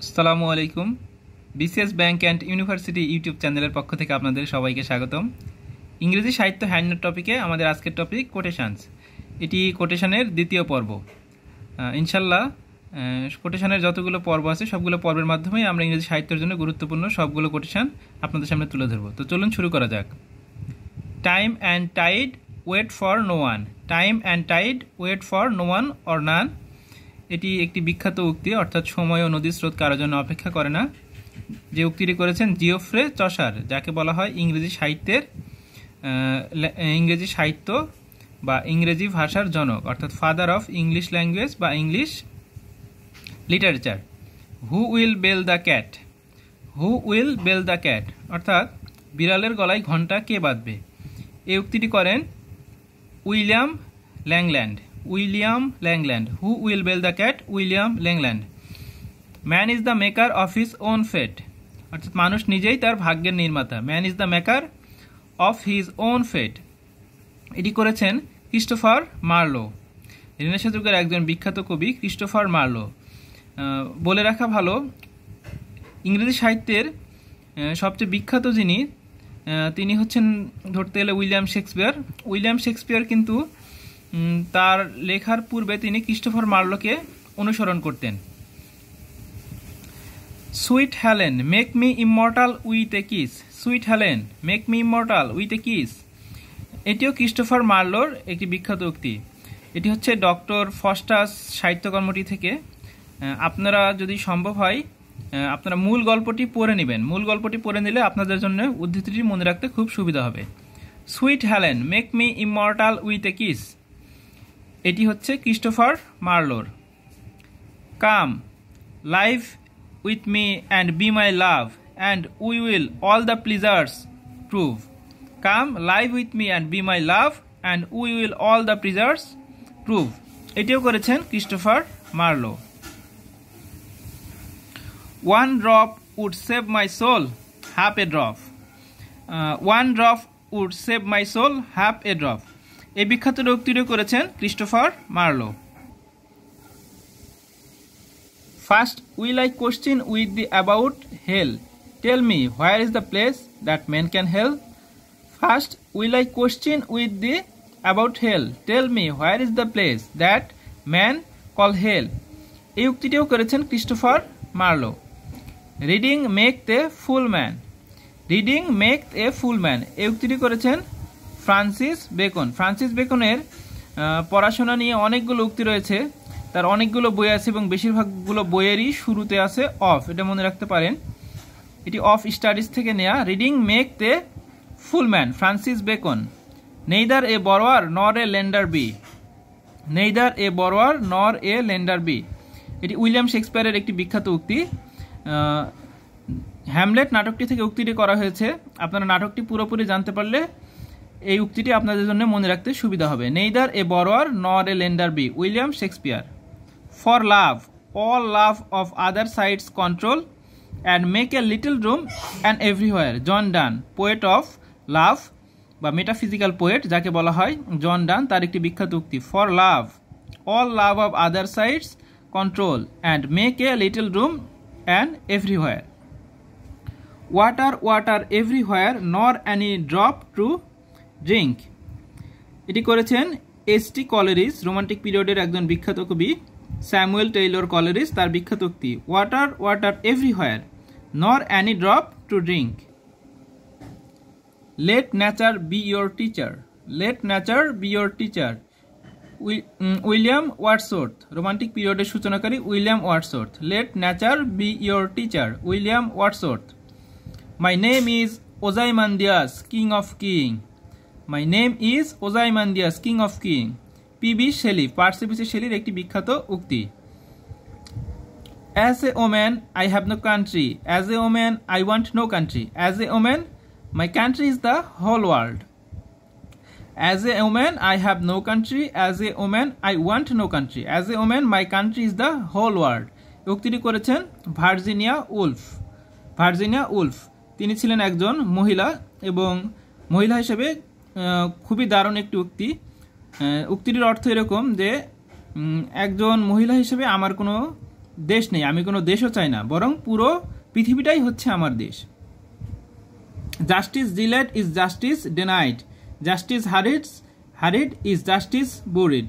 আসসালামু আলাইকুম। BCS bank and university YouTube চ্যানেলের পক্ষ থেকে আপনাদের সবাইকে স্বাগতম। ইংরেজি সাহিত্য হ্যান্ডনোট টপিকে আমাদের আজকের টপিক কোটেশনস। এটি কোটেশনের দ্বিতীয় পর্ব। ইনশাল্লাহ কোটেশনের যতগুলো পর্ব আছে সবগুলো পর্বের মাধ্যমেই আমরা ইংরেজি সাহিত্যের জন্য গুরুত্বপূর্ণ সবগুলো কোটেশন আপনাদের সামনে তুলে ধরবো। তো চলুন শুরু করা যাক। Time and tide wait for no one. Time and tide wait for no one or none. এটি একটি বিখ্যাত উক্তি, অর্থাৎ সময় ও নদীর স্রোত কারোর জন্য অপেক্ষা করে না। যে উক্তিটি করেছেন জিওফ্রে চসার, যাকে বলা হয় ইংরেজি সাহিত্য বা ইংরেজি ভাষার জনক, অর্থাৎ ফাদার অফ ইংলিশ ল্যাঙ্গুয়েজ বা English literature. Who will bell the cat. Who will bell the cat অর্থাৎ বিড়ালের গলায় ঘণ্টা কে বাঁধবে। এই উক্তিটি করেন William Langland. William Langland. Who will bell the cat, William Langland. Man is the maker of his own fate, অর্থাৎ মানুষ নিজেই তার ভাগ্যের নির্মাতা। Man is the maker of his own fate. এটি করেছেন ক্রিস্টোফার মার্লো, রেনেসাঁ যুগের একজন বিখ্যাত কবি ক্রিস্টোফার মার্লো। বলে রাখা ভালো, ইংরেজি সাহিত্যের সবচেয়ে বিখ্যাত যিনি, তিনি হচ্ছেন ধরতে গেলে উইলিয়াম শেক্সপিয়ার। উইলিয়াম শেক্সপিয়ার কিন্তু তার লেখার পূর্বে তিনি ক্রিস্টোফার মার্লোকে অনুসরণ করতেন। Sweet Helen make me immortal with a kiss. Sweet Helen make me immortal with a kiss. এটিও ক্রিস্টোফার মার্লোর একটি বিখ্যাত উক্তি। এটি হচ্ছে ডক্টর ফস্টাস সাহিত্যকর্মটি থেকে। আপনারা যদি সম্ভব হয় আপনারা মূল গল্পটি পড়ে নেবেন। মূল গল্পটি পড়ে নিলে আপনাদের জন্য উদ্ধৃতিটি মনে রাখতে খুব সুবিধা হবে। Sweet Helen make me immortal with a kiss, এটি হচ্ছে ক্রিস্টোফার মার্লোর। Come live with me and be my love and we will all the pleasures prove. Come live with me and be my love and we will all the pleasures prove. এটিও করেছেন Christopher Marlowe. One drop would save my soul, half a drop. One drop would save my soul, half a drop. এই বিখ্যাত উক্তিটিও করেছেন Christopher Marlowe. First will I question with thee about hell, tell me where is the place that man can hell. First will I question with thee about hell, tell me where is the place that man call hell. এই উক্তিটিও করেছেন Christopher Marlowe. Reading make a full man. Reading make a full man, এই উক্তিটি করেছেন Francis Bacon. Francis বেকনের পড়াশোনা নিয়ে অনেকগুলো উক্তি রয়েছে, তার অনেকগুলো বই আছে এবং বেশিরভাগগুলো বইয়েরই শুরুতে আছে অফ, এটা মনে রাখতে পারেন। এটি অফ স্টাডিজ থেকে নেয়া। Reading make a full man, Francis Bacon. Neither a borrower nor a lender B. Neither a borrower nor a lender B, এটি উইলিয়াম শেক্সপিয়ারের একটি বিখ্যাত উক্তি। হ্যামলেট নাটকটি থেকে উক্তিটি করা হয়েছে। আপনারা নাটকটি পুরোপুরি জানতে পারলে এই উক্তিটি আপনাদের জন্য মনে রাখতে সুবিধা হবে। Neither a borrower nor a lender be, William Shakespeare. For love all love of other sides control and make a little room and everywhere, John Donne. Poet of love বা মেটাফিজিক্যাল পোয়েট যাকে বলা হয়, জন ডান, তার একটি বিখ্যাত উক্তি। For love all love of other sides control and make a little room and everywhere. Water water everywhere nor any drop to drink. এটি করেছেন এস.টি. কলেরিজ, রোমান্টিক পিরিয়ডের একজন বিখ্যাত কবি স্যামুয়েল টেইলর কলেরিজ। তার বিখ্যাত উক্তি water water everywhere nor any drop to drink. Let nature be your teacher. Let nature be your teacher, William Wordsworth, romantic পিরিয়ডের সূচনাকারী William Wordsworth. Let nature be your teacher, William Wordsworth. My name is Ozymandias, king of king. My name is Ozymandias, king of king. P B. Shelley, Percy Bysshe শেলির একটি বিখ্যাত উক্তি। As a woman I have no country, as a woman I want no country, as a woman my country is the whole world. As a woman I have no country, as a woman I want no country, as a woman my country is the whole world. উক্তিটি করেছেন Virginia Wolf. Virginia Wolf, তিনি ছিলেন একজন মহিলা এবং মহিলা হিসেবে খুবই দারুণ একটি উক্তি। উক্তিটির অর্থ এরকম যে একজন মহিলা হিসেবে আমার কোনো দেশ নেই, আমি কোনো দেশও চাই না, বরং পুরো পৃথিবীটাই হচ্ছে আমার দেশ। Justice delayed is justice denied, justice hurried is justice buried.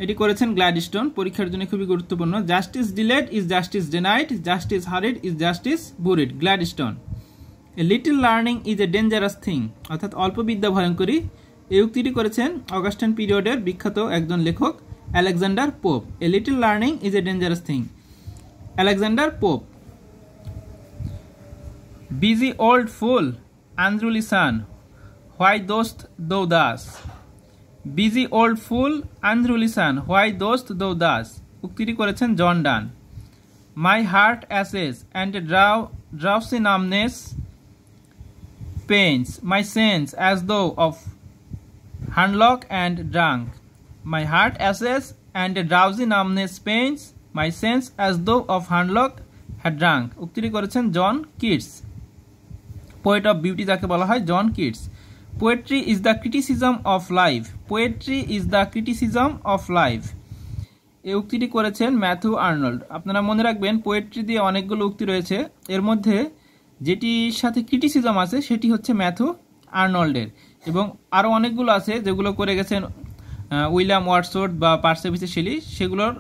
এটি করেছেন গ্ল্যাডস্টোন, পরীক্ষার জন্য খুবই গুরুত্বপূর্ণ। Justice delayed is justice denied, justice hurried is justice buried, Gladstone. A little learning is a dangerous thing, অর্থাৎ অল্প বিদ্যা ভয়ঙ্করী। এই উক্তিটি করেছেন অগাস্টাইন পিরিয়ডের বিখ্যাত একজন লেখক Alexander Pope. A little learning is a dangerous thing, Alexander Pope. Busy old fool unruly sun, why dost thou thus. Busy old fool unruly sun, why dost thou thus. উক্তিটি করেছেন John Donne. My heart aches and a drowsy numbness pains my sense as though of hemlock and drunk. My heart aches and a drowsy numbness pains my sense as though of hemlock had drunk. উক্তিটি করেছেন John Keats, poet of beauty যাকে বলা হয়, John Keats. Poetry is the criticism of life, poetry is the criticism of life. এই উক্তিটি করেছেন Matthew Arnold. আপনারা মনে রাখবেন পোয়েট্রি দিয়ে অনেকগুলো উক্তি রয়েছে, এর মধ্যে যেটির সাথে ক্রিটিসিজম আছে সেটি হচ্ছে ম্যাথু আর্নল্ডের, এবং আরও অনেকগুলো আছে যেগুলো করে গেছেন উইলিয়াম ওয়ার্ডসওয়ার্থ বা পার্সি বিসি শেলি, সেগুলোর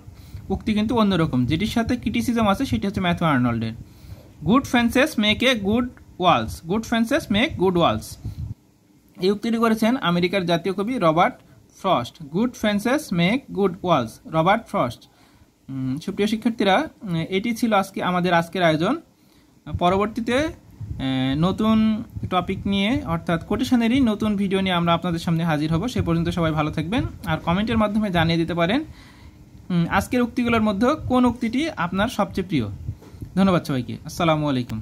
উক্তি কিন্তু অন্যরকম। যেটির সাথে ক্রিটিসিজম আছে সেটি হচ্ছে ম্যাথু আর্নল্ডের। Good fences make a good walls, good fences make good walls. এই উক্তিটি করেছেন আমেরিকার জাতীয় কবি Robert Frost. Good fences make good walls, Robert Frost. সুপ্রিয় শিক্ষার্থীরা, এটি ছিল আমাদের আজকের আয়োজন। পরবর্তীতে নতুন টপিক নিয়ে, অর্থাৎ কোটেশনেরই নতুন ভিডিও নিয়ে আমরা আপনাদের সামনে হাজির হব। সে পর্যন্ত সবাই ভালো থাকবেন, আর কমেন্টের মাধ্যমে জানিয়ে দিতে পারেন আজকের উক্তিগুলোর মধ্যে কোন উক্তিটি আপনার সবচেয়ে প্রিয়। ধন্যবাদ সবাইকে। আসসালামু আলাইকুম।